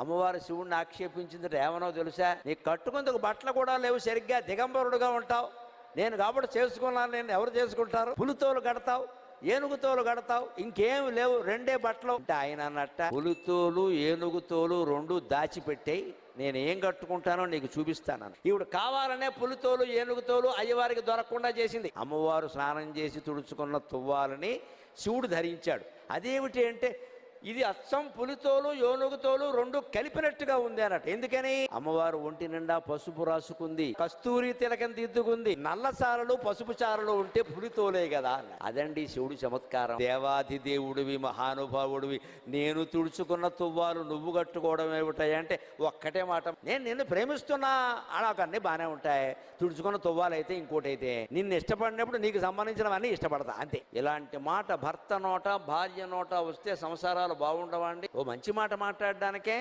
అమ్మవారు శివుణ్ణి ఆక్షేపించింది ఏమనో తెలుసా? నీ కట్టుకుందుకు బట్టలు కూడా లేవు, సరిగ్గా దిగంబరుడుగా ఉంటావు, నేను కాబట్టి చేసుకున్నాను, నేను ఎవరు చేసుకుంటారు? పులితోలు కడతావు, ఏనుగుతోలు కడతావు, ఇంకేమి లేవు, రెండే బట్టలు అంటే ఆయన అన్నట్ట, పులితోలు ఏనుగుతోలు రెండు దాచిపెట్టాయి, నేను ఏం కట్టుకుంటానో నీకు చూపిస్తాను. ఈవిడ కావాలనే పులితోలు ఏనుగుతోలు అయ్యవారికి దొరకకుండా చేసింది. అమ్మవారు స్నానం చేసి తుడుచుకున్న తువ్వాలని శివుడు ధరించాడు. అదేమిటి అంటే ఇది అచ్చం పులితోలు ఏనుగుతోలు రెండు కలిపినట్టుగా ఉంది అన్నట్టు. ఎందుకని? అమ్మవారు ఒంటి నిండా పసుపు రాసుకుంది, కస్తూరి తిలకం దిద్దుకుంది, నల్ల చారలు పసుపు చారలు ఉంటే పులితోలే కదా. అదండి శివుడు చమత్కారం. దేవాది దేవుడివి, మహానుభావుడివి, నేను తుడుచుకున్న తువ్వాలు నువ్వు కట్టుకోవడం ఏమిటాయి అంటే ఒక్కటే మాట, నేను నిన్ను ప్రేమిస్తున్నా అలాగన్నీ బాగానే ఉంటాయి, తుడుచుకున్న తువ్వాలు అయితే ఇంకోటి అయితే, నిన్ను ఇష్టపడినప్పుడు నీకు సంబంధించినవన్నీ ఇష్టపడతా అంతే. ఇలాంటి మాట భర్త నోట భార్య నోట వస్తే సంసారాలు బాగుండవండి. ఓ మంచి మాట మాట్లాడడానికే